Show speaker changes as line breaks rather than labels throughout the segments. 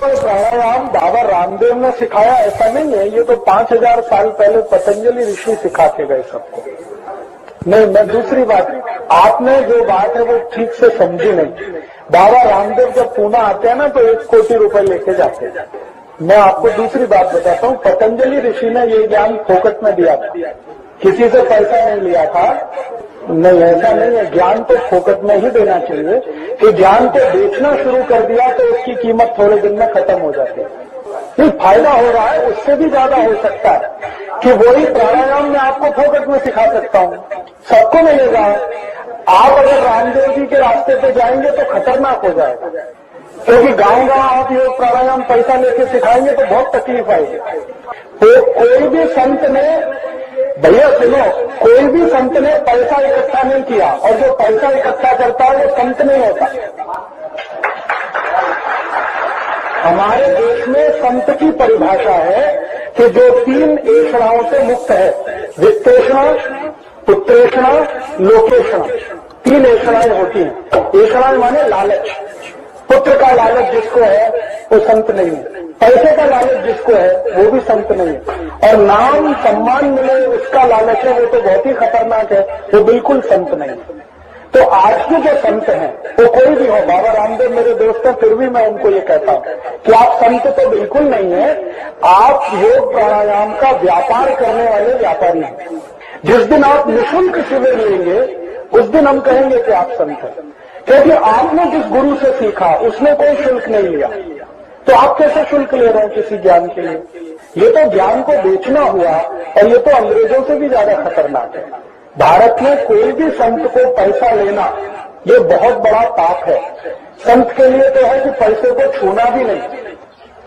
प्राणायाम बाबा रामदेव ने सिखाया ऐसा नहीं है, ये तो 5000 साल पहले पतंजलि ऋषि सिखा के गए सबको। नहीं, मैं दूसरी बात, आपने जो बात है वो ठीक से समझी नहीं। बाबा रामदेव जब पूना आते हैं ना तो 1 कोटि रुपए लेके जाते हैं। मैं आपको दूसरी बात बताता हूँ, पतंजलि ऋषि ने ये ज्ञान फोकट में दिया था, किसी से पैसा नहीं लिया था। नहीं, ऐसा नहीं है, ज्ञान तो फोकट में ही देना चाहिए। कि ज्ञान को बेचना शुरू कर दिया तो उसकी कीमत थोड़े दिन में खत्म हो जाती है। नहीं, फायदा हो रहा है, उससे भी ज्यादा हो सकता है कि वही प्राणायाम मैं आपको फोकट में सिखा सकता हूँ, सबको मिलेगा। आप अगर रामदेव जी के रास्ते पे जाएंगे तो खतरनाक हो जाएगा, क्योंकि गांव आप योग प्राणायाम पैसा लेके सिखाएंगे तो बहुत तकलीफ आएगी। तो कोई भी संत ने, भैया सुनो, कोई भी संत ने पैसा इकट्ठा नहीं किया, और जो पैसा इकट्ठा करता है वो संत नहीं होता। हमारे देश में संत की परिभाषा है कि जो 3 ऐषणाओं से मुक्त है, वित्तेषणा, पुत्रेषणा, लोकेषणा, 3 ऐषणाएं होती हैं। ऐषणाएं माने लालच। पुत्र का लालच जिसको है वो संत नहीं है, पैसे का लालच जिसको है वो भी संत नहीं है, और नाम सम्मान मिले उसका लालच है, वो तो बहुत ही खतरनाक है, वो बिल्कुल संत नहीं है। तो आज के जो संत हैं वो कोई भी हो, बाबा रामदेव मेरे दोस्त हैं, फिर भी मैं उनको ये कहता हूं कि आप संत तो बिल्कुल नहीं है, आप योग प्राणायाम का व्यापार करने वाले व्यापारी हैं। जिस दिन आप निःशुल्क शिविर लेंगे उस दिन हम कहेंगे कि आप संत हैं, क्योंकि आपने जिस गुरु से सीखा उसने कोई शुल्क नहीं लिया, तो आप कैसे शुल्क ले रहे हैं किसी ज्ञान के लिए? ये तो ज्ञान को बेचना हुआ, और ये तो अंग्रेजों से भी ज्यादा खतरनाक है। भारत में कोई भी संत को पैसा लेना ये बहुत बड़ा पाप है। संत के लिए तो है कि पैसे को छूना भी नहीं,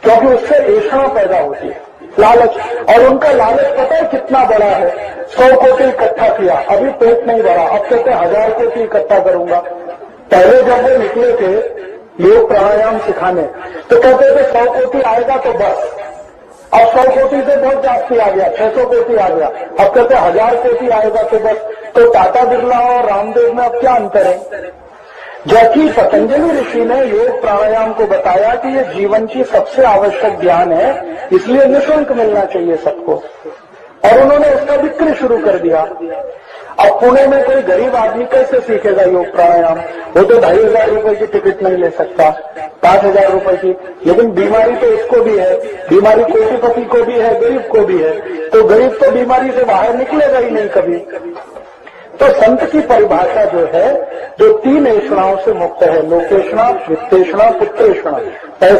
क्योंकि उससे ऐषणा पैदा होती है, लालच। और उनका लालच पता है कितना बड़ा है? 100 कोटि इकट्ठा किया, अभी पेट नहीं भरा, अब कहते 1000 कोटि इकट्ठा करूंगा। पहले जब वो निकले थे योग प्राणायाम सिखाने तो कहते थे 100 कोटि आएगा तो बस, अब 100 कोटि से बहुत जास्ती आ गया, 600 कोटि आ गया, अब कहते 1000 कोटि आएगा तो बस। तो टाटा बिरला और रामदेव में अब क्या अंतर है? जबकि पतंजलि ऋषि ने योग प्राणायाम को बताया कि ये जीवन की सबसे आवश्यक ज्ञान है, इसलिए निःशुल्क मिलना चाहिए सबको, और उन्होंने उसका बिक्री शुरू कर दिया। अब पुणे में कोई गरीब आदमी कैसे सीखेगा योग प्राणायाम? वो तो 2500 रुपए की टिकट नहीं ले सकता, 5000 रुपए की। लेकिन बीमारी तो उसको भी है, बीमारी कोटिपति को भी है, गरीब को भी है, तो गरीब तो बीमारी से बाहर निकलेगा ही नहीं कभी। तो संत की परिभाषा जो है, जो 3 ऐषणाओं से मुक्त है, लोकेषणा, वित्तेषणा, पुत्रेषणा, पैसे